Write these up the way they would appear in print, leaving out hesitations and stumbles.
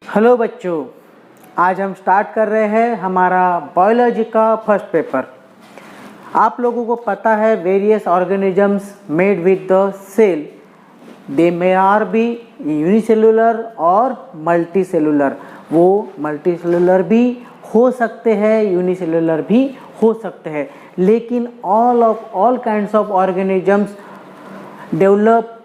Hello बच्चों, आज हम स्टार्ट कर रहे हैं हमारा बायोलॉजी का फर्स्ट पेपर। आप लोगों को पता है various organisms made with the cell, they may are be unicellular और मल्टीसेलुलर। वो मल्टीसेलुलर भी हो सकते हैं, यूनिसेलुलर भी हो सकते हैं, लेकिन all kinds of organisms develop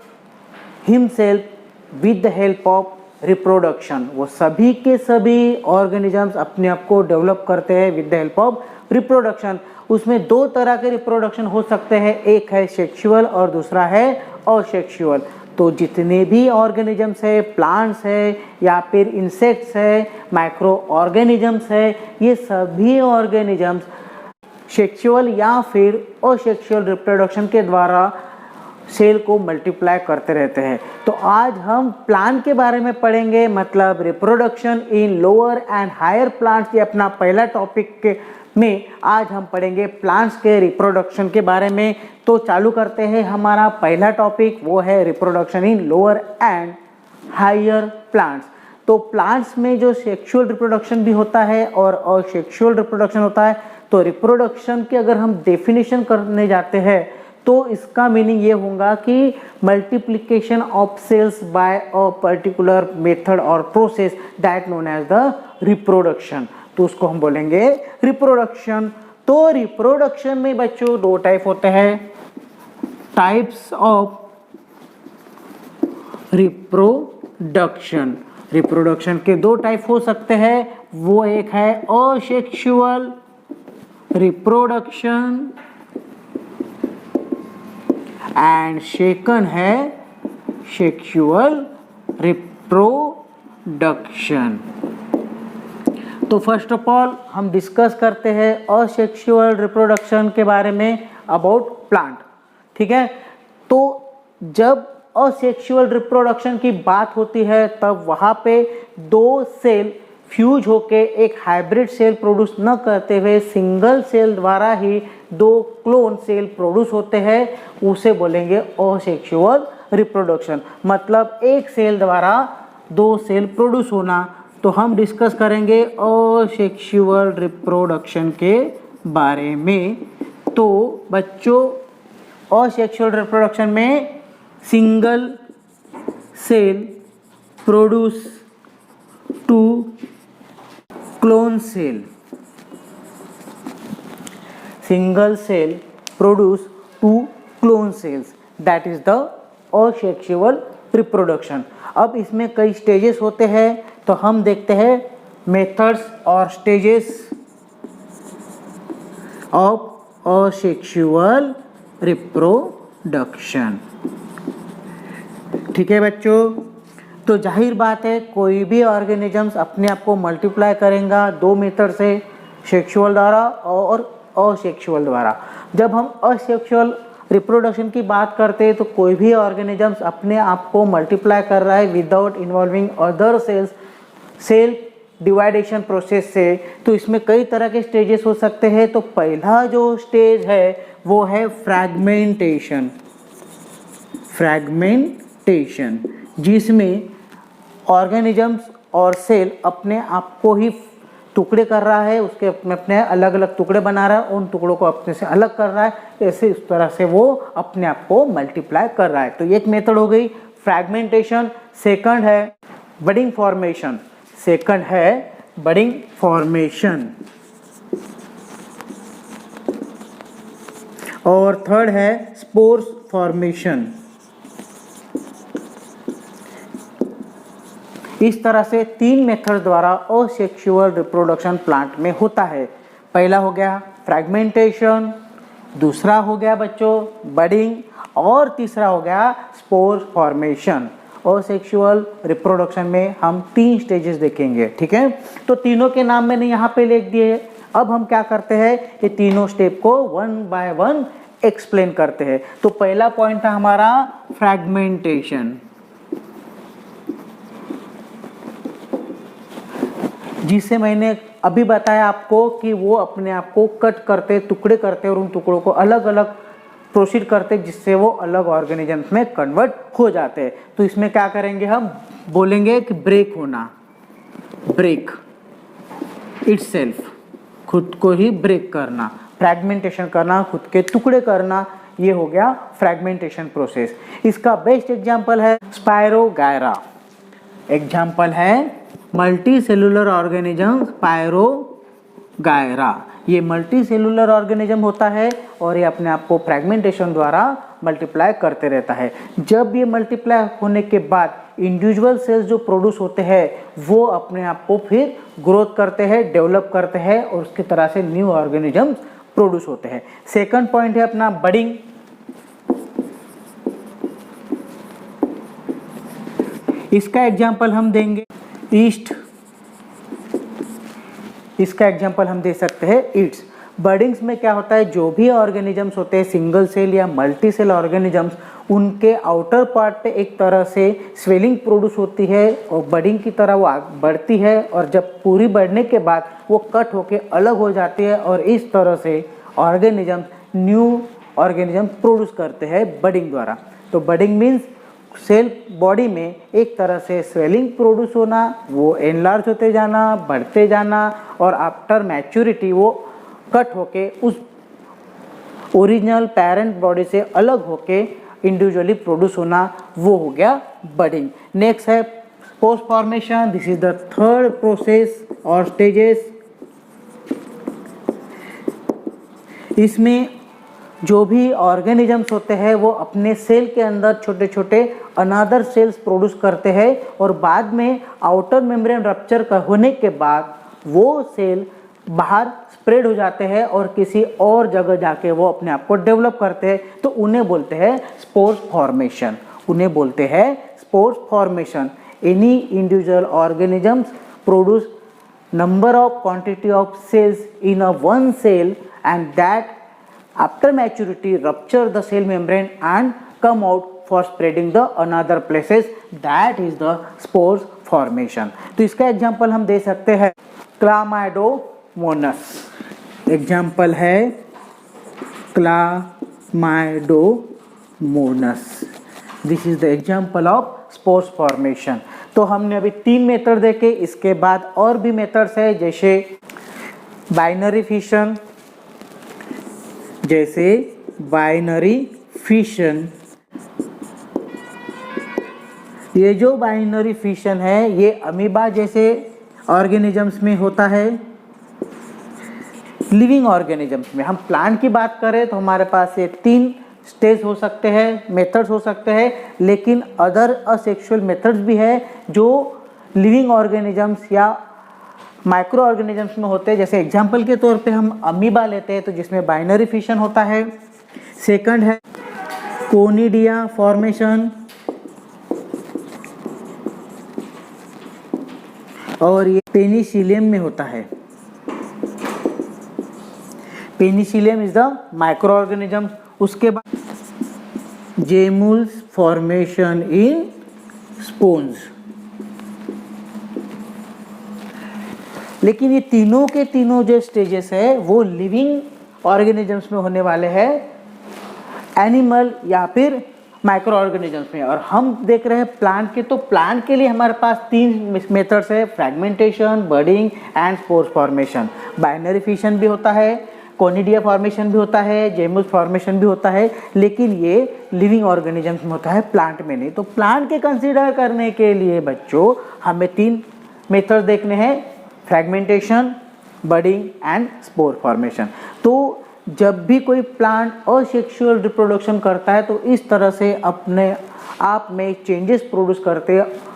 himself with the help of reproduction. वो सभी के सभी ऑर्गेनिजम्स अपने आप को डेवलप करते हैं with the help of reproduction. उसमें दो तरह के रिप्रोडक्शन हो सकते हैं, एक है सेक्सुअल और दूसरा है असेक्सुअल। तो जितने भी ऑर्गेनिजम्स है, प्लांट्स है या फिर इंसेक्ट्स है, माइक्रो ऑर्गेनिजम्स है, ये सभी ऑर्गेनिजम्स सेक्सुअल या फिर असेक्सुअल रिप्रोडक्शन के द्वारा सेल को मल्टीप्लाई करते रहते हैं। तो आज हम प्लांट के बारे में पढ़ेंगे, मतलब reproduction in lower and higher plants. ये अपना पहला टॉपिक में आज हम पढ़ेंगे प्लांट्स के रिप्रोडक्शन के बारे में। तो चालू करते हैं हमारा पहला टॉपिक, वो है reproduction in lower and higher plants. तो प्लांट्स में जो सेक्सुअल रिप्रोडक्शन भी होता है और असेक्सुअल रिप्रोडक्शन होता है। तो रिप्रोडक्शन की अगर हम डेफिनेशन करने जाते हैं तो इसका मीनिंग ये होगा कि multiplication of cells by a particular method और process that known as the reproduction. तो उसको हम बोलेंगे रिप्रोडक्शन। तो रिप्रोडक्शन में बच्चों दो टाइप होते हैं, टाइप्स ऑफ रिप्रोडक्शन। रिप्रोडक्शन के दो टाइप हो सकते हैं, वो एक है असेक्सुअल रिप्रोडक्शन एंड सेकंड है सेक्सुअल रिप्रोडक्शन। तो फर्स्ट ऑफ ऑल हम डिस्कस करते हैं असेक्सुअल रिप्रोडक्शन के बारे में अबाउट प्लांट। ठीक है, तो जब असेक्सुअल रिप्रोडक्शन की बात होती है तब वहाँ पे दो सेल फ्यूज होके एक हाइब्रिड सेल प्रोड्यूस न करते हुए सिंगल सेल द्वारा ही दो क्लोन सेल प्रोड्यूस होते हैं, उसे बोलेंगे असेक्सुअल रिप्रोडक्शन। मतलब एक सेल द्वारा दो सेल प्रोड्यूस होना। तो हम डिस्कस करेंगे असेक्सुअल रिप्रोडक्शन के बारे में। तो बच्चों असेक्सुअल रिप्रोडक्शन में single cell produce two clone cell, single cell produce two clone cells, that is the asexual reproduction। अब इसमें कई स्टेजेस होते हैं, तो हम देखते हैं मेथड्स और स्टेजेस ऑफ asexual reproduction। ठीक है बच्चों, तो जाहिर बात है कोई भी ऑर्गेनिजम्स अपने आप को मल्टीप्लाई करेगा दो मेथड से, सेक्सुअल द्वारा और असेक्सुअल द्वारा। जब हम असेक्सुअल रिप्रोडक्शन की बात करते हैं तो कोई भी ऑर्गेनिजम्स अपने आप को मल्टीप्लाई कर रहा है without involving other cells, cell divideation process से। तो इसमें कई तरह के स्टेजेस हो सकते हैं। तो पहला जो स्टेज है वो है फ्रैगमेंटेशन। फ्रैगमेंटेशन जिसमें ऑर्गेनिजम्स और सेल अपने आप को ही टुकड़े कर रहा है, उसके अपने अलग अलग टुकड़े बना रहा है, उन टुकड़ों को अपने से अलग कर रहा है, ऐसे इस तरह से वो अपने आप को मल्टीप्लाई कर रहा है। तो एक मेथड हो गई फ्रैगमेंटेशन। सेकंड है बडिंग फॉर्मेशन। सेकंड है बडिंग फॉर्मेशन। और थर्ड है स्पोर्स फॉर्मेशन। इस तरह से तीन मेथड द्वारा असेक्सुअल रिप्रोडक्शन प्लांट में होता है। पहला हो गया फ्रैगमेंटेशन, दूसरा हो गया बच्चों बडिंग, और तीसरा हो गया स्पोर फॉर्मेशन। असेक्सुअल रिप्रोडक्शन में हम तीन स्टेजेस देखेंगे। ठीक है, तो तीनों के नाम मैंने यहाँ पे लिख दिए। अब हम क्या करते हैं, ये तीनों स्टेप को वन बाय वन एक्सप्लेन करते हैं। तो पहला पॉइंट था हमारा फ्रैगमेंटेशन, जिसे मैंने अभी बताया आपको कि वो अपने आप को कट करते, टुकड़े करते और उन टुकड़ों को अलग अलग प्रोसीड करते जिससे वो अलग ऑर्गेनिजम्स में कन्वर्ट हो जाते हैं। तो इसमें क्या करेंगे, हम बोलेंगे कि ब्रेक होना। ब्रेक इटसेल्फ, खुद को ही ब्रेक करना, फ्रैगमेंटेशन करना, खुद के टुकड़े करना, ये हो गया फ्रैगमेंटेशन प्रोसेस। इसका बेस्ट एग्जांपल है स्पायरोगायरा। एग्जांपल है मल्टी सेलुलर ऑर्गेनिज्म स्पायरोगायरा। ये मल्टी सेलुलर ऑर्गेनिज्म होता है और ये अपने आप को फ्रैगमेंटेशन द्वारा मल्टीप्लाई करते रहता है। जब ये मल्टीप्लाई होने के बाद इंडिविजुअल सेल्स जो प्रोड्यूस होते हैं वो अपने आप को फिर ग्रोथ करते हैं, डेवलप करते हैं और उसकी तरह से न्यू ऑर्गेनिजम्स प्रोड्यूस होते हैं। सेकंड पॉइंट है अपना बडिंग। इसका एग्जांपल हम देंगे ईस्ट, इसका एग्जांपल हम दे सकते हैं ईट्स। बडिंग्स में क्या होता है, जो भी ऑर्गेनिजम्स होते हैं सिंगल सेल या मल्टी सेल ऑर्गेनिजम्स, उनके आउटर पार्ट पे एक तरह से स्वेलिंग प्रोड्यूस होती है और बडिंग की तरह वो बढ़ती है और जब पूरी बढ़ने के बाद वो कट होके अलग हो जाती है और इस तरह से ऑर्गेनिजम्स न्यू ऑर्गेनिजम प्रोड्यूस करते हैं बडिंग द्वारा। तो बडिंग मीन्स सेल बॉडी में एक तरह से स्वेलिंग प्रोड्यूस होना, वो एनलार्ज होते जाना, बढ़ते जाना और आफ्टर मैच्योरिटी वो कट होके उस ओरिजिनल पेरेंट बॉडी से अलग होके इंडिविजुअली प्रोड्यूस होना, वो हो गया बडिंग। नेक्स्ट है post formation. This is the third process और स्टेजेस। इसमें जो भी ऑर्गेनिजम्स होते हैं वो अपने सेल के अंदर छोटे छोटे अनदर सेल्स प्रोड्यूस करते हैं और बाद में आउटर मेम्ब्रेन रप्चर होने के बाद वो सेल बाहर स्प्रेड हो जाते हैं और किसी और जगह जाके वो अपने आप को डेवलप करते हैं, तो उन्हें बोलते हैं स्पोर्स फॉर्मेशन। उन्हें बोलते हैं spores formation. Any individual organisms produce number of quantity of cells in a one cell and that after maturity rupture the cell membrane and come out for spreading the another places, that is the spores formation। तो इसका example हम दे सकते हैं chlamydomonas. Example है chlamydomonas. This is the example of spores formation. तो हमने अभी 3 method देखे, इसके बाद और भी मेथड्स है जैसे बाइनरी फिशन, ये जो बाइनरी फिशन है ये अमीबा जैसे ऑर्गेनिजम्स में होता है। लिविंग ऑर्गेनिजम्स में, हम प्लांट की बात करें तो हमारे पास ये 3 स्टेज हो सकते हैं, मेथड्स हो सकते हैं, लेकिन अदर असेक्सुअल मेथड्स भी है जो लिविंग ऑर्गेनिजम्स या माइक्रो ऑर्गेनिजम्स में होते हैं। जैसे एग्जांपल के तौर पे हम अमीबा लेते हैं तो जिसमें बाइनरी फिशन होता है। सेकंड है कोनिडिया फॉर्मेशन और ये पेनिसिलियम में होता है। Penicillium is the micro organism. उसके बाद जेमुल्स फॉर्मेशन इन स्पोन्स। लेकिन ये तीनों के तीनों जो स्टेजेस है वो लिविंग ऑर्गेनिजम्स में होने वाले हैं, एनिमल या फिर माइक्रो ऑर्गेनिजम्स में। और हम देख रहे हैं प्लांट के, तो प्लांट के लिए हमारे पास 3 मेथड्स है, fragmentation, budding and spores formation. Binary fission भी होता है, कोनिडिया फॉर्मेशन भी होता है, जेमुल्स फॉर्मेशन भी होता है, लेकिन ये लिविंग ऑर्गेनिजम्स में होता है, प्लांट में नहीं। तो प्लांट के कंसीडर करने के लिए बच्चों हमें 3 मेथड देखने हैं, fragmentation, budding and spore formation. तो जब भी कोई प्लांट असेक्सुअल रिप्रोडक्शन करता है तो इस तरह से अपने आप में चेंजेस प्रोड्यूस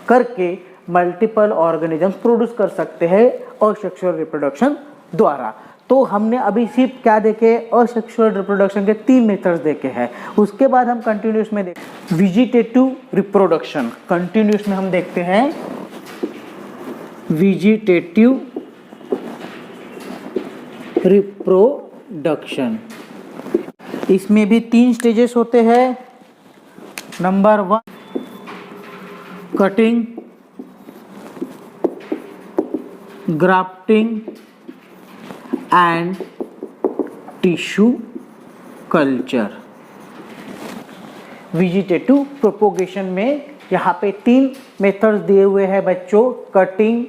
करके मल्टीपल ऑर्गेनिजम्स प्रोड्यूस कर सकते हैं असेक्सुअल रिप्रोडक्शन द्वारा। तो हमने अभी सिर्फ क्या देखे, असेक्सुअल रिप्रोडक्शन के 3 मेथड्स देखे हैं। उसके बाद हम कंटिन्यूस में वेजिटेटिव रिप्रोडक्शन, कंटिन्यूस में हम देखते हैं वेजिटेटिव रिप्रोडक्शन। इसमें भी 3 स्टेजेस होते हैं। Number 1 cutting, grafting and tissue culture. Vegetative propagation में यहाँ पे 3 मेथड्स दिए हुए हैं बच्चों, cutting,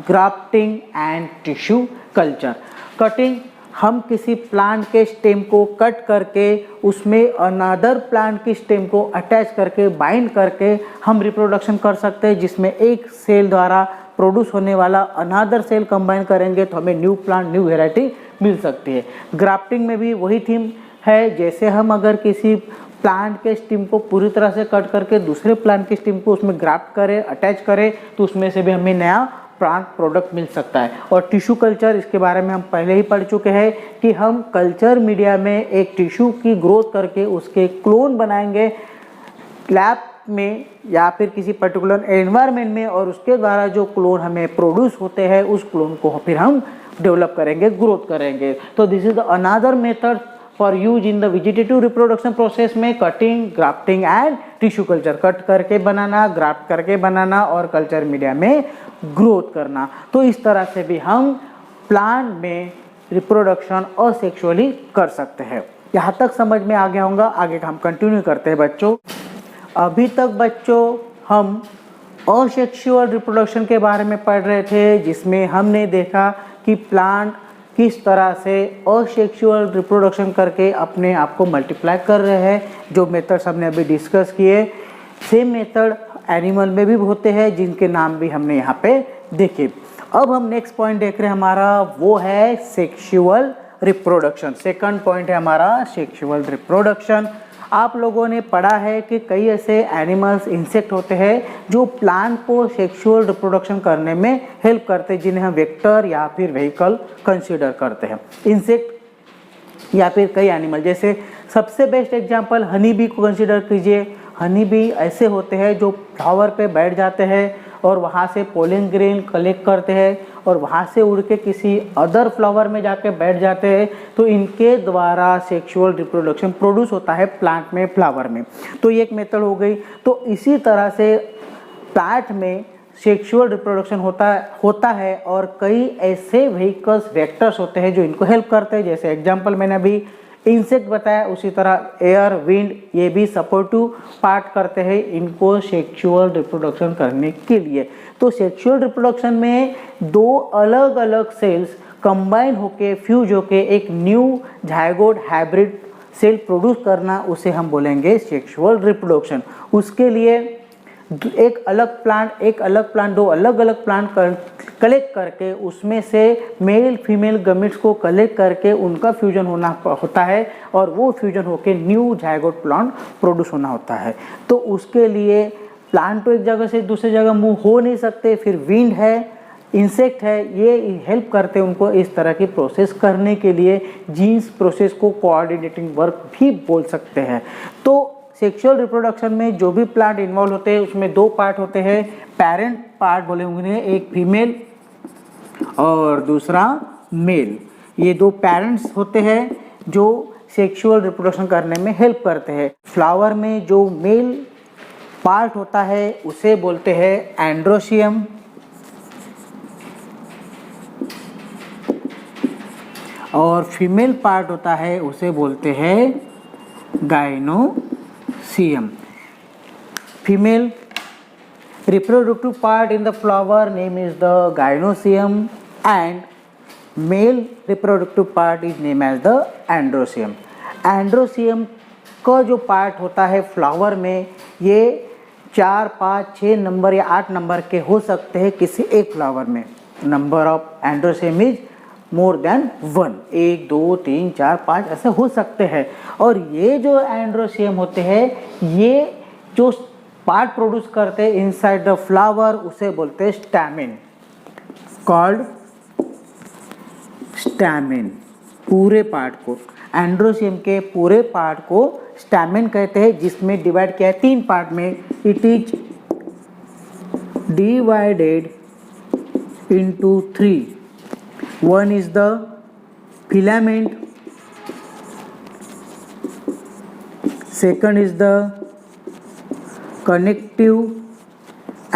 grafting and tissue culture. Cutting, हम किसी प्लांट के स्टेम को कट करके उसमें अनदर प्लांट की स्टेम को अटैच करके बाइंड करके हम रिप्रोडक्शन कर सकते हैं, जिसमें एक सेल द्वारा प्रोड्यूस होने वाला अनदर सेल कंबाइन करेंगे तो हमें न्यू प्लांट, न्यू वेराइटी मिल सकती है। ग्राफ्टिंग में भी वही थीम है, जैसे हम अगर किसी प्लांट के स्टेम को पूरी तरह से कट करके दूसरे प्लांट के स्टेम को उसमें ग्राफ्ट करें, अटैच करें, तो उसमें से भी हमें नया प्लांट प्रोडक्ट मिल सकता है। और टिश्यू कल्चर, इसके बारे में हम पहले ही पढ़ चुके हैं कि हम कल्चर मीडिया में एक टिश्यू की ग्रोथ करके उसके क्लोन बनाएंगे लैब में या फिर किसी पर्टिकुलर एनवायरनमेंट में, और उसके द्वारा जो क्लोन हमें प्रोड्यूस होते हैं उस क्लोन को फिर हम डेवलप करेंगे, ग्रोथ करेंगे। तो this is the another method for use in the vegetative reproduction process में cutting, grafting and tissue culture. Cut करके बनाना, ग्राफ्ट करके बनाना और कल्चर मीडिया में ग्रोथ करना। तो इस तरह से भी हम प्लांट में रिप्रोडक्शन असेक्सुअली कर सकते हैं। यहाँ तक समझ में आ गया होगा, आगे हम कंटिन्यू करते हैं बच्चों। अभी तक बच्चों हम असेक्सुअल रिप्रोडक्शन के बारे में पढ़ रहे थे, जिसमें हमने देखा कि प्लांट किस तरह से असेक्सुअल रिप्रोडक्शन करके अपने आप को मल्टीप्लाई कर रहे हैं। जो मेथड्स हमने अभी डिस्कस किए, सेम मेथड एनिमल में भी होते हैं, जिनके नाम भी हमने यहाँ पे देखे। अब हम नेक्स्ट पॉइंट देख रहे हैं हमारा, वो है सेक्सुअल रिप्रोडक्शन। सेकंड पॉइंट है हमारा सेक्सुअल रिप्रोडक्शन। आप लोगों ने पढ़ा है कि कई ऐसे एनिमल्स, इंसेक्ट होते हैं जो प्लांट को सेक्सुअल रिप्रोडक्शन करने में हेल्प करते हैं, जिन्हें हम वेक्टर या फिर व्हीकल कंसीडर करते हैं। इंसेक्ट या फिर कई एनिमल, जैसे सबसे बेस्ट एग्जांपल हनी बी को कंसीडर कीजिए। हनी बी ऐसे होते हैं जो फ्लावर पे बैठ जाते हैं और वहाँ से पोलन ग्रेन कलेक्ट करते हैं और वहाँ से उड़ के किसी अदर फ्लावर में जाके बैठ जाते हैं। तो इनके द्वारा सेक्सुअल रिप्रोडक्शन प्रोड्यूस होता है प्लांट में, फ्लावर में। तो ये एक मेथड हो गई। तो इसी तरह से प्लांट में सेक्सुअल रिप्रोडक्शन होता है और कई ऐसे व्हीकल्स, वेक्टर्स होते हैं जो इनको हेल्प करते हैं। जैसे एग्जाम्पल मैंने अभी इंसेक्ट बताया, उसी तरह एयर, विंड, ये भी सपोर्टिव पार्ट करते हैं इनको सेक्सुअल रिप्रोडक्शन करने के लिए। तो सेक्सुअल रिप्रोडक्शन में दो अलग अलग सेल्स कंबाइन होके, फ्यूज होके एक new zygote hybrid cell produce करना, उसे हम बोलेंगे सेक्सुअल रिप्रोडक्शन। उसके लिए एक अलग प्लांट, दो अलग अलग प्लांट कलेक्ट करके उसमें से मेल फीमेल गमीट्स को कलेक्ट करके उनका फ्यूजन होता है और वो फ्यूजन होके न्यू जायगोट प्लांट प्रोड्यूस होना होता है। तो उसके लिए प्लांट तो एक जगह से दूसरी जगह मूव हो नहीं सकते, फिर विंड है, इंसेक्ट है, ये हेल्प करते हैं उनको इस तरह की प्रोसेस करने के लिए। जीन्स प्रोसेस को कोऑर्डिनेटिंग वर्क भी बोल सकते हैं। तो सेक्सुअल रिप्रोडक्शन में जो भी प्लांट इन्वॉल्व होते हैं उसमें दो पार्ट होते हैं। पेरेंट पार्ट बोले होंगे, एक फीमेल और दूसरा मेल। ये दो पेरेंट्स होते हैं जो सेक्सुअल रिप्रोडक्शन करने में हेल्प करते हैं। फ्लावर में जो मेल पार्ट होता है उसे बोलते हैं एंड्रोशियम, और फीमेल पार्ट होता है उसे बोलते हैं gynoecium. Female reproductive part in the flower name is the gynoecium and male reproductive part is named as the androecium. Androecium का जो पार्ट होता है फ्लावर में, ये 4, 5, 6 नंबर या 8 नंबर के हो सकते हैं किसी एक फ्लावर में। Number of androecium is more than 1, 1, 2, 3, 4, 5 ऐसे हो सकते हैं। और ये जो एंड्रोसियम होते हैं, ये जो पार्ट प्रोड्यूस करते हैं इनसाइड द फ्लावर, उसे बोलते हैं स्टैमेन, कॉल्ड स्टैमेन। पूरे पार्ट को, एंड्रोसियम के पूरे पार्ट को स्टैमेन कहते हैं, जिसमें डिवाइड किया है 3 पार्ट में। It is divided into 3। One is the filament, second is the connective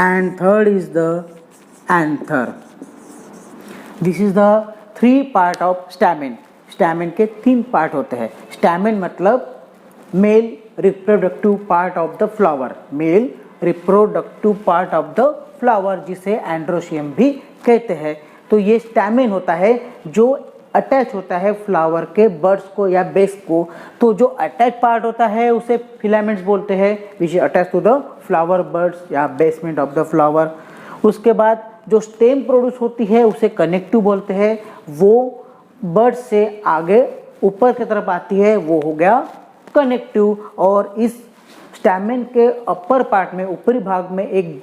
and third is the anther. This is the 3 part of stamen. stamen के 3 पार्ट होते हैं। stamen मतलब male reproductive part of the flower, male reproductive part of the flower, जिसे androecium भी कहते हैं। तो ये स्टैमेन होता है जो अटैच होता है फ्लावर के बर्ड्स को या बेस को। तो जो अटैच पार्ट होता है उसे फिलामेंट्स बोलते हैं, which is attach to the flower birds या बेसमेंट ऑफ द फ्लावर। उसके बाद जो स्टेम प्रोड्यूस होती है उसे कनेक्टिव बोलते हैं, वो बर्ड से आगे ऊपर की तरफ आती है, वो हो गया कनेक्टिव। और इस स्टैमेन के अपर पार्ट में, ऊपरी भाग में एक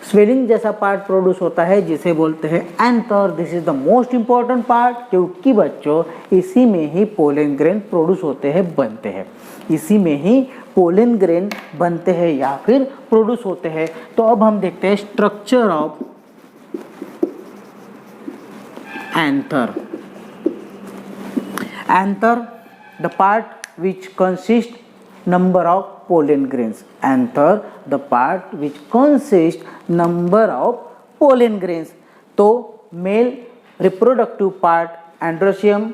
स्वेलिंग जैसा पार्ट प्रोड्यूस होता है जिसे बोलते हैं anther. This is the most important part, क्योंकि बच्चों इसी में ही पोलन ग्रेन प्रोड्यूस होते हैं, बनते हैं, इसी में ही पोलन ग्रेन बनते हैं या फिर प्रोड्यूस होते हैं। तो अब हम देखते हैं structure of anther. Anther, the part which consist number of pollen grains. Anther, the part which consists number of pollen grains. तो मेल रिप्रोडक्टिव पार्ट एंड्रोशियम,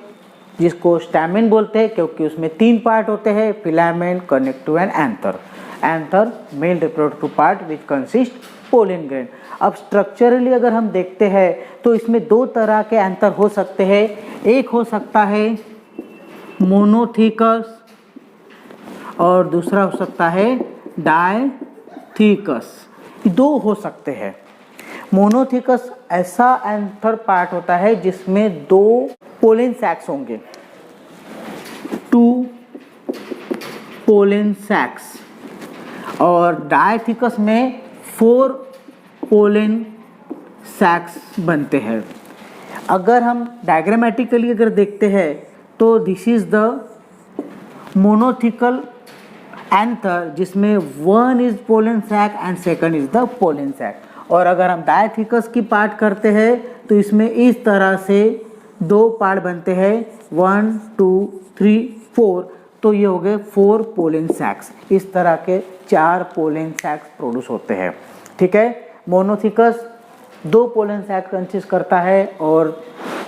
जिसको स्टैमेन बोलते हैं क्योंकि उसमें 3 पार्ट होते हैं, filament, connective and anther. Anther male reproductive part which consist pollen grain. अब structurally अगर हम देखते हैं तो इसमें 2 तरह के एंथर हो सकते हैं। एक हो सकता है मोनोथिकस और दूसरा हो सकता है डायथिकस। 2 हो सकते हैं। मोनोथिकस ऐसा एंथर पार्ट होता है जिसमें 2 पोलन सैक्स होंगे, 2 पोलन सैक्स, और डायथिकस में 4 पोलन सैक्स बनते हैं। अगर हम डायग्रामेटिकली अगर देखते हैं तो this is the monothecal anther, जिसमें 1 is pollen sac and second is the pollen sac. और अगर हम डायथिकस की पार्ट करते हैं तो इसमें इस तरह से 2 पार्ट बनते हैं, 1 2 3 4। तो ये हो गए 4 पोलन सैक्स। इस तरह के 4 पोलन सैक्स प्रोड्यूस होते हैं। ठीक है, मोनोथिकस 2 पोलन सैक्स कंसिस्ट करता है और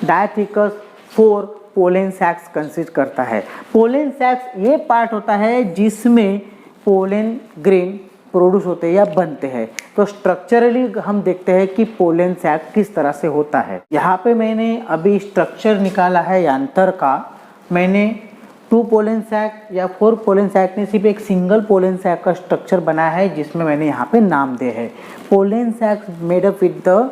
डायथिकस 4 पोलन सैक्स कंसिस्ट करता है। पोलन सैक्स ये पार्ट होता है जिसमें पोलन ग्रेन प्रोड्यूस होते हैं या बनते हैं। तो स्ट्रक्चरली हम देखते हैं कि पोलन सैक किस तरह से होता है। यहाँ पे मैंने अभी स्ट्रक्चर निकाला है एंथर का। मैंने 2 पोलन सैक या 4 पोलन सैक ने सिर्फ एक सिंगल पोलन सैक का स्ट्रक्चर बनाया है, जिसमें मैंने यहाँ पे नाम दिए हैं। Pollen sacs made up with the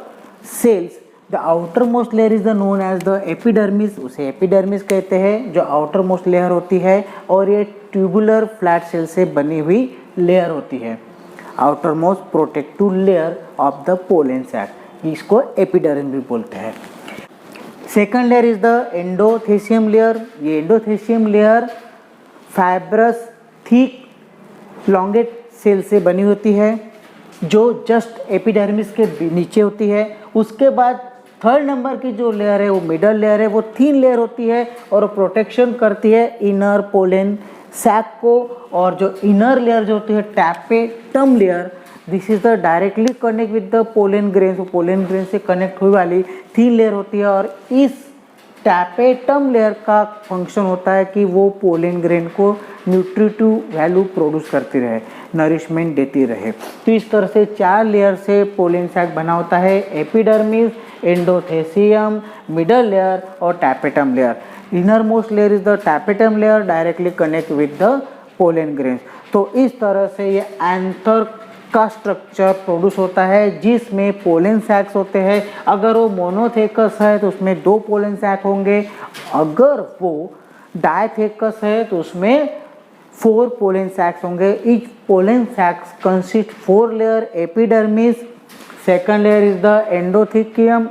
cells. The outer most layer is the known as the epidermis. उसे एपिडर्मिस कहते हैं, जो आउटर मोस्ट लेयर होती है, और ये ट्यूबुलर फ्लैट सेल से बनी हुई लेयर होती है, outer most protective layer of the pollen sac, इसको एपिडर्मिस बोलते हैं। Second layer is the endothecium layer. ये endothecium layer fibrous thick longate cell से बनी होती है, जो जस्ट एपिडर्मिस के नीचे होती है। उसके बाद 3rd नंबर की जो लेयर है वो मिडल लेयर है, वो थिन लेयर होती है और प्रोटेक्शन करती है इनर पोलन सैक को। और जो इनर लेयर जो होती है tapetum layer, this is the directly connect with the pollen grain. तो पोलन ग्रेन से कनेक्ट हुई वाली थिन लेयर होती है, और इस टैपेटम लेयर का फंक्शन होता है कि वो पोलन ग्रेन को न्यूट्रिटिव वैल्यू प्रोड्यूस करती रहे, नरिशमेंट देती रहे। तो इस तरह से 4 लेयर से पोलन सैक बना होता है, एपिडर्मिस, एंडोथेसियम, मिडल लेयर और tapetum layer. Inner most layer is the tapetum layer, directly connect with the pollen grain. तो इस तरह से ये एंथर का स्ट्रक्चर प्रोड्यूस होता है, जिसमें पोलन सैक्स होते हैं। अगर वो मोनोथेकस है तो उसमें 2 पोलन सैक होंगे, अगर वो डायथेकस है तो उसमें 4 पोलन सैक्स होंगे। Each pollen sacs consist 4 layer, epidermis, second layer is the endothecium,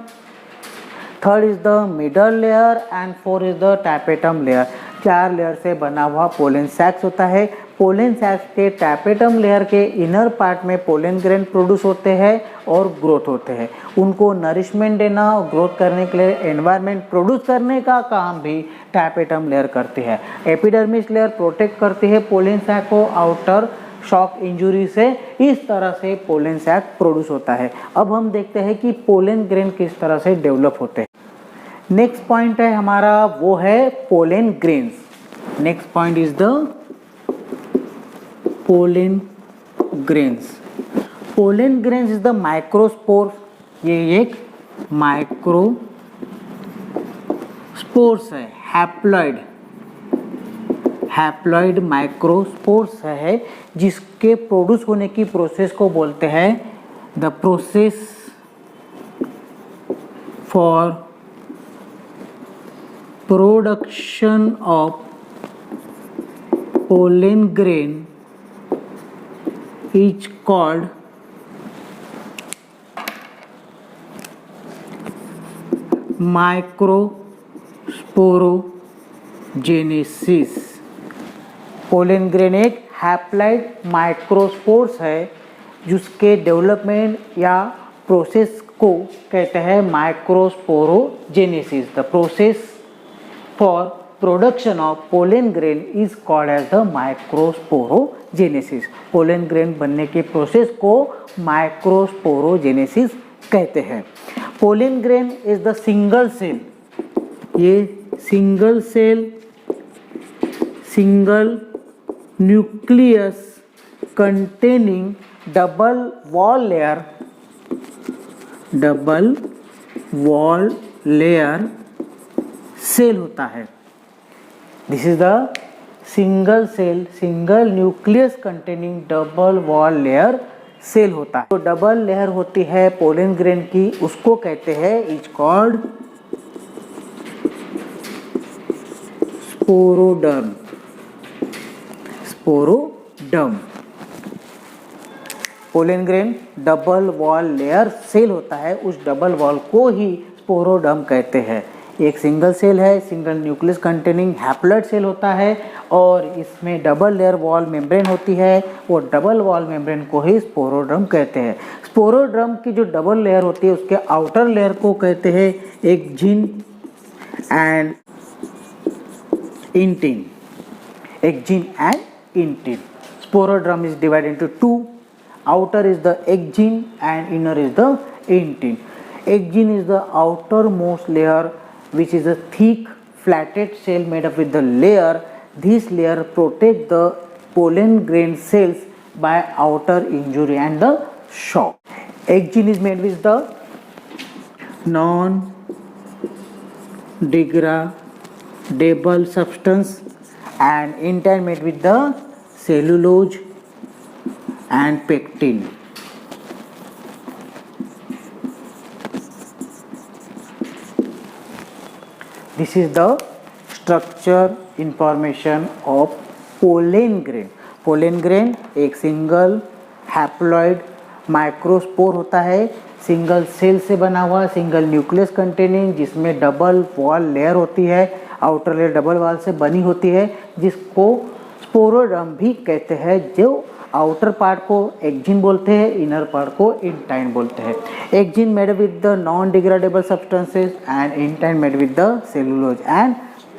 third is the middle layer and 4 is the tapetum layer. 4 layer से बना हुआ पोलन सैक्स होता है। पोलन सैक्स के टैपेटम लेयर के इनर पार्ट में पोलन ग्रेन प्रोड्यूस होते हैं और ग्रोथ होते हैं। उनको नरिशमेंट देना और ग्रोथ करने के लिए एनवायरनमेंट प्रोड्यूस करने का काम भी टैपेटम लेयर करती है। एपिडर्मिस लेयर प्रोटेक्ट करती है पोलन सैक को आउटर शॉक इंजुरी से। इस तरह से पोलन सैक प्रोड्यूस होता है। अब हम देखते हैं कि पोलन ग्रेन किस तरह से डेवलप होते हैं। नेक्स्ट पॉइंट है हमारा, वो है pollen grains. Next point is the pollen grains. Pollen grains is the microspore. ये एक माइक्रोस्पोर्स है, हैप्लॉइड माइक्रोस्पोर्स है, जिसके प्रोड्यूस होने की प्रोसेस को बोलते हैं the process for production of pollen grain is called microsporogenesis. Pollen grain एक हैप्लॉइड माइक्रोस्पोर्स है जिसके डेवलपमेंट या प्रोसेस को कहते हैं microsporogenesis. The process for production of pollen grain is called as the microsporogenesis. Pollen grain बनने की process को माइक्रोस्पोरोजेनेसिस कहते हैं। Pollen grain is the single cell, ये single cell single nucleus containing double wall layer cell होता है। This is the single cell single nucleus containing double wall layer cell होता है। तो डबल लेयर होती है पोलन ग्रेन की, उसको कहते हैं is called sporoderm. Pollen grain double wall layer cell होता है, उस डबल वॉल को ही स्पोरोडर्म कहते हैं। एक सिंगल सेल है, single nucleus containing haploid cell होता है और इसमें डबल लेयर वॉल मेम्ब्रेन होती है, वो डबल वॉल मेम्ब्रेन को ही स्पोरोड्रम कहते हैं। स्पोरोड्रम की जो डबल लेयर होती है उसके आउटर लेयर को कहते हैं exine and intine. Exine and intine. Sporoderm is divided into two, outer is the exin and inner is the intin. Exin is the outermost layer which is a thick flatted shell made up with the layer. This layer protect the pollen grain cells by outer injury and the shock. Exin is made with the non-degradable substance and intin made with the cellulose and pectin. This is the structure information of pollen grain. pollen grain एक single haploid microspore होता है, single cell से बना हुआ, single nucleus containing, जिसमें double wall layer होती है, outer layer double wall से बनी होती है, जिसको स्पोरोडर्म भी कहते हैं। जो आउटर पार्ट को एक्जिन बोलते हैं, इनर पार्ट को इंटाइन बोलते हैं। Exine made with the non degradable substances and intine made with the cellulose and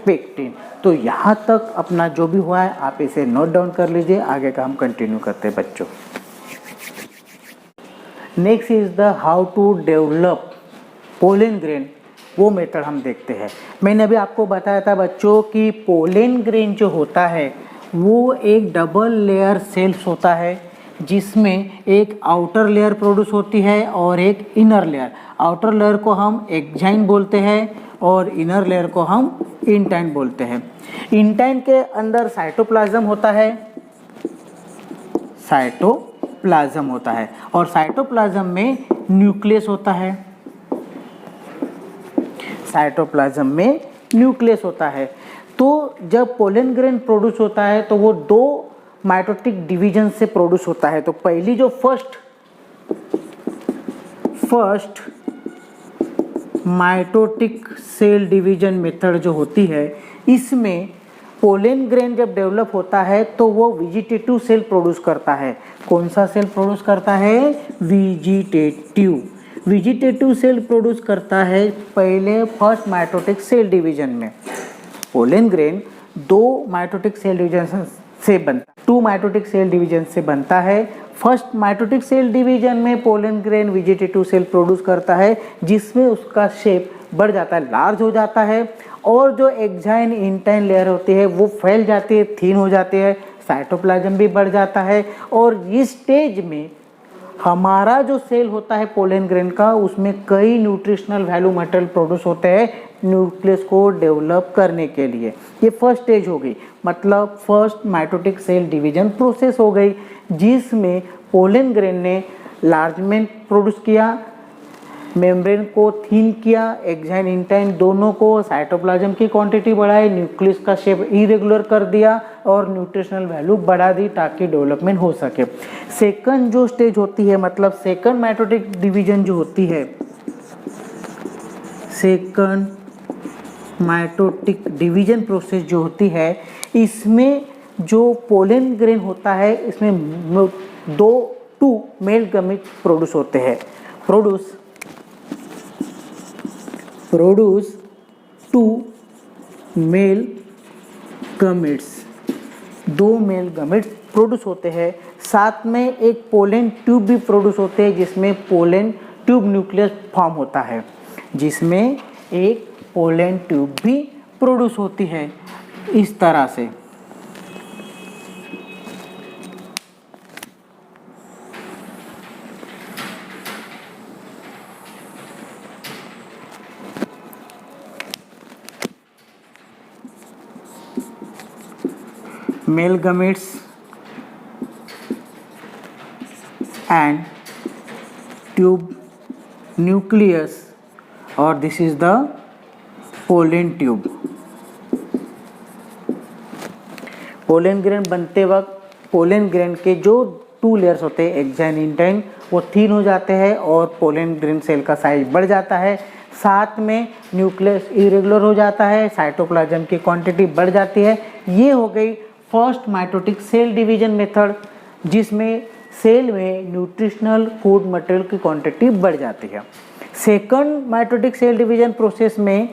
pectin. तो यहाँ तक अपना जो भी हुआ है आप इसे नोट डाउन कर लीजिए, आगे का हम कंटिन्यू करते हैं बच्चों। Next is the how to develop pollen grain, वो मेथड हम देखते हैं। मैंने अभी आपको बताया था बच्चों कि पोलन ग्रेन जो होता है वो एक डबल लेयर सेल्स होता है, जिसमें एक आउटर लेयर प्रोड्यूस होती है और एक इनर लेयर। आउटर लेयर को हम एक्जाइन बोलते हैं और इनर लेयर को हम इंटाइन बोलते हैं। इंटाइन के अंदर साइटोप्लाज्म होता है, साइटोप्लाज्म होता है और साइटोप्लाज्म में न्यूक्लियस होता है, साइटोप्लाज्म में न्यूक्लियस होता है। तो जब पोलन ग्रेन प्रोड्यूस होता है तो वो दो माइटोटिक डिवीजन से प्रोड्यूस होता है। तो पहली जो first mitotic cell division method जो होती है, इसमें पोलन ग्रेन जब डेवलप होता है तो वो वेजिटेटिव सेल प्रोड्यूस करता है। कौन सा सेल प्रोड्यूस करता है? वेजिटेटिव सेल प्रोड्यूस करता है पहले फर्स्ट माइटोटिक सेल डिवीजन में। पोलन ग्रेन दो माइटोटिक सेल डिवीजन से बनता है, 2 माइटोटिक सेल डिवीजन से बनता है। फर्स्ट माइटोटिक सेल डिवीजन में pollen grain vegetative cell produce करता है, जिसमें उसका शेप बढ़ जाता है, लार्ज हो जाता है और जो एक्जाइन इंटाइन लेयर होती है वो फैल जाती है, थिन हो जाती है, साइटोप्लाज्म भी बढ़ जाता है और इस स्टेज में हमारा जो सेल होता है पोलन ग्रेन का, उसमें कई न्यूट्रिशनल वैल्यू मटेरियल प्रोड्यूस होते हैं न्यूक्लियस को डेवलप करने के लिए। ये फर्स्ट स्टेज हो गई, मतलब first mitotic cell division process हो गई, जिसमें पोलन ग्रेन ने लार्जमेंट प्रोड्यूस किया, मेम्ब्रेन को थिन किया, एक्साइन इंटाइन दोनों को, साइटोप्लाज्म की क्वांटिटी बढ़ाई, न्यूक्लियस का शेप इरेगुलर कर दिया और न्यूट्रिशनल वैल्यू बढ़ा दी ताकि डेवलपमेंट हो सके। सेकंड जो स्टेज होती है, मतलब सेकंड माइटोटिक डिवीजन जो होती है, सेकंड माइटोटिक डिवीजन प्रोसेस जो होती है, इसमें जो पोलन ग्रेन होता है इसमें टू मेल गमीट प्रोड्यूस होते हैं, प्रोड्यूस टू मेल गमीट्स, दो मेल गमीट्स प्रोड्यूस होते हैं। साथ में एक पोलन ट्यूब भी प्रोड्यूस होते हैं जिसमें पोलन ट्यूब न्यूक्लियस फॉर्म होता है, जिसमें एक पोलन ट्यूब भी प्रोड्यूस होती है इस तरह से। Mail gametes and tube nucleus, or this is the pollen tube। Pollen grain बनते वक्त पोलन ग्रेन के जो टू लेयर्स होते हैं एक्साइन इंटाइन, वो थिन हो जाते हैं और पोलन ग्रेन सेल का साइज बढ़ जाता है। साथ में न्यूक्लियस इरेगुलर हो जाता है, साइटोप्लाज्म की क्वांटिटी बढ़ जाती है। ये हो गई first mitotic cell division method, जिसमें सेल में न्यूट्रिशनल फूड मटेरियल की क्वांटिटी बढ़ जाती है। Second mitotic cell division process में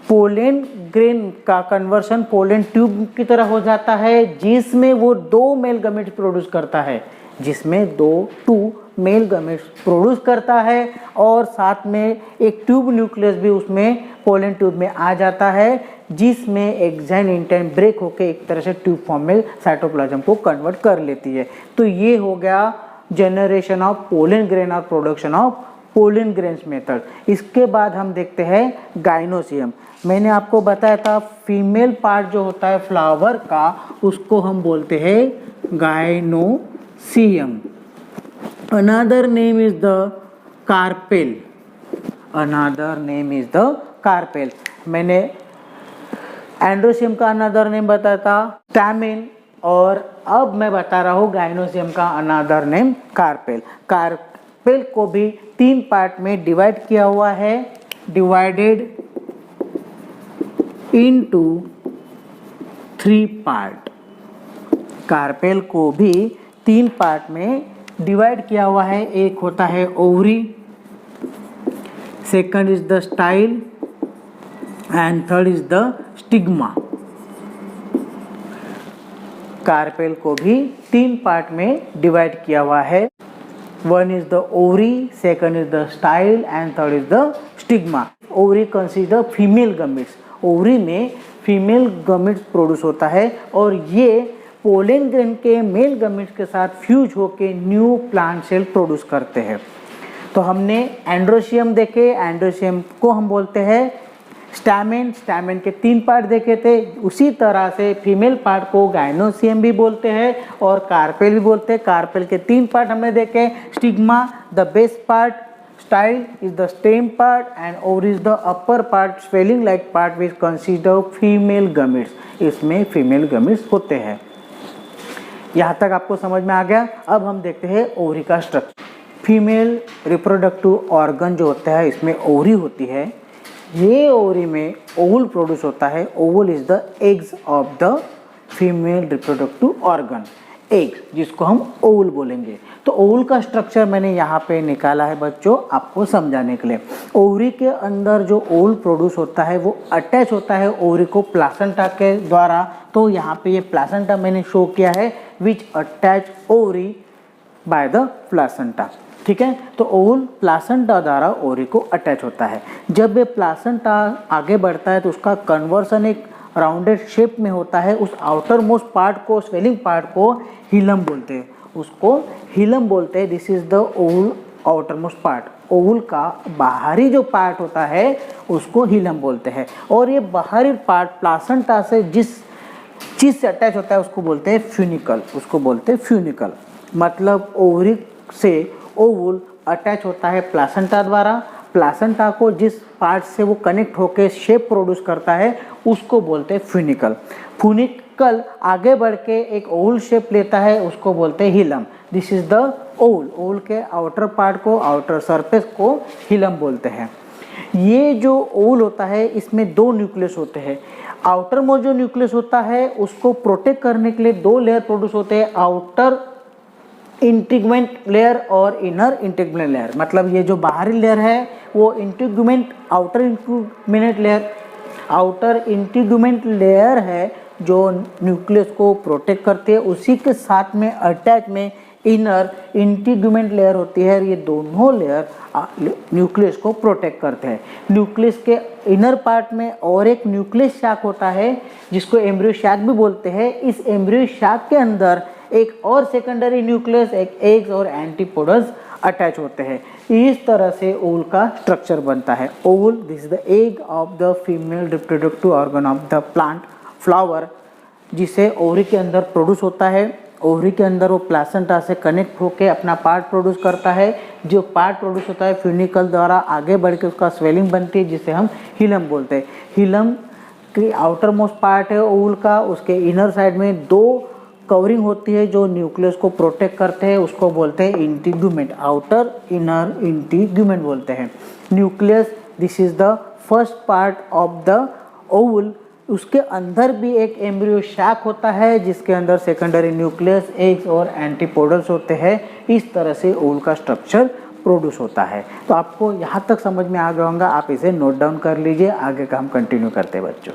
पोलन ग्रेन का कन्वर्शन पोलन ट्यूब की तरह हो जाता है, जिसमें वो दो मेल गमीट्स प्रोड्यूस करता है, जिसमें टू मेल गमीट्स प्रोड्यूस करता है और साथ में एक ट्यूब न्यूक्लियस भी उसमें पोलन ट्यूब में आ जाता है, जिसमें एक्साइन इंटाइन ब्रेक होकर एक तरह से ट्यूब फॉर्म में साइटोप्लाज्म को कन्वर्ट कर लेती है। तो ये हो गया जनरेशन ऑफ पोलन ग्रेन और production of pollen grains method. इसके बाद हम देखते हैं गाइनोसियम। मैंने आपको बताया था फीमेल पार्ट जो होता है फ्लावर का, उसको हम बोलते हैं gynoecium. Another name is the carpel, another name is the carpel. मैंने एंड्रोसियम का अनदर नेम बताया था स्टैमेन, और अब मैं बता रहा हूँ गाइनोसियम का अनदर नेम कार्पेल। कार्पेल को भी तीन पार्ट में डिवाइड किया हुआ है, डिवाइडेड इनटू 3 पार्ट। कार्पेल को भी तीन पार्ट में डिवाइड किया हुआ है। एक होता है ovary, second is the style and third is the stigma. Carpel को भी तीन पार्ट में डिवाइड किया हुआ है। One is the ovary, second is the style and third is the stigma. Ovary consist the female gametes, ovary में female gametes produce होता है और ये पोलन ग्रेन के मेल गमीट्स के साथ फ्यूज होकर न्यू प्लांट सेल प्रोड्यूस करते हैं। तो हमने एंड्रोसियम देखे, एंड्रोसियम को हम बोलते हैं स्टैमेन, स्टैमेन के तीन पार्ट देखे थे। उसी तरह से फीमेल पार्ट को गाइनोसियम भी बोलते हैं और कार्पेल भी बोलते हैं। कार्पेल के तीन पार्ट हमने देखे, stigma the base part, style is the stem part and ovary is the upper part swelling like part which consist of female gametes. इसमें फीमेल गमीट्स होते हैं। यहाँ तक आपको समझ में आ गया। अब हम देखते हैं ओवरी का स्ट्रक्चर। फीमेल रिप्रोडक्टिव ऑर्गन जो होता है इसमें ओवरी होती है। ये ओवरी में ओवुल प्रोड्यूस होता है। Ovule is the eggs of the female reproductive organ, eggs जिसको हम ओवुल बोलेंगे। तो ओवुल का स्ट्रक्चर मैंने यहाँ पे निकाला है बच्चों आपको समझाने के लिए। ओवरी के अंदर जो ओवुल प्रोड्यूस होता है वो अटैच होता है ओवरी को प्लासेंटा के द्वारा। तो यहाँ पे ये प्लासेंटा मैंने शो किया है which attach ovary by the placenta. ठीक है, तो ओवुल प्लासेंटा द्वारा ओवरी को अटैच होता है। जब ये प्लासेंटा आगे बढ़ता है तो उसका कन्वर्सन एक राउंडेड शेप में होता है। उस आउटर मोस्ट पार्ट को, स्वेलिंग पार्ट को हिलम बोलते हैं। उसको हिलम बोलते हैं। This is the Oval outer most part, Oval का बाहरी जो पार्ट होता है उसको हिलम बोलते हैं। और ये बाहरी पार्ट प्लासेंटा से जिस चीज से अटैच होता है उसको बोलते हैं फ्यूनिकल, उसको बोलते हैं फ्यूनिकल। मतलब ओवरी से ओवल अटैच होता है प्लासेंटा द्वारा, प्लासेंटा को जिस पार्ट से वो कनेक्ट होकर शेप प्रोड्यूस करता है उसको बोलते हैं फ्यूनिकल। फ्यूनिकल आगे बढ़ के एक ओवल शेप लेता है, उसको बोलते हैं hilum. This is the ovule, ovule के आउटर पार्ट को, आउटर सरफेस को हिलम बोलते हैं। ये जो ओवल होता है इसमें दो न्यूक्लियस होते हैं। आउटर मोस्ट जो न्यूक्लियस होता है उसको प्रोटेक्ट करने के लिए दो लेयर प्रोड्यूस होते हैं, आउटर इंटीग्यूमेंट लेयर और इनर इंटीग्यूमेंट लेयर। मतलब ये जो बाहरी लेयर है वो इंटीग्यूमेंट, आउटर इंटीग्यूमेंट लेयर है जो न्यूक्लियस को प्रोटेक्ट करती है। उसी के साथ में अटैच में इनर इंटीग्यूमेंट लेयर होती है। ये दोनों लेयर न्यूक्लियस को प्रोटेक्ट करते हैं। न्यूक्लियस के इनर पार्ट में और एक न्यूक्लियस शाक होता है जिसको एम्ब्रियो शाक भी बोलते हैं। इस एम्ब्रियो शाक के अंदर एक और सेकेंडरी न्यूक्लियस, एक एग्स और एंटीपोडल्स अटैच होते हैं। इस तरह से ओवल का स्ट्रक्चर बनता है। Oval, this is the egg of the female reproductive organ of the plant flower, जिसे ओवरी के अंदर प्रोड्यूस होता है। ओवरी के अंदर वो प्लासेंटा से कनेक्ट होकर अपना पार्ट प्रोड्यूस करता है। जो पार्ट प्रोड्यूस होता है फ्यूनिकल द्वारा आगे बढ़ के उसका स्वेलिंग बनती है जिसे हम हिलम बोलते हैं। हिलम की आउटर मोस्ट पार्ट है ओवल का, उसके इनर साइड में दो कवरिंग होती है जो न्यूक्लियस को प्रोटेक्ट करते हैं, उसको बोलते हैं इंटीग्यूमेंट, आउटर इनर इंटीग्यूमेंट बोलते हैं। Nucleus, this is the first part of the Oval. उसके अंदर भी एक एम्ब्रियो शाक होता है जिसके अंदर सेकेंडरी न्यूक्लियस, एग्स और एंटीपोडल्स होते हैं। इस तरह से ओवल का स्ट्रक्चर प्रोड्यूस होता है। तो आपको यहाँ तक समझ में आ गया होगा, आप इसे नोट डाउन कर लीजिए, आगे का हम कंटिन्यू करते हैं बच्चों।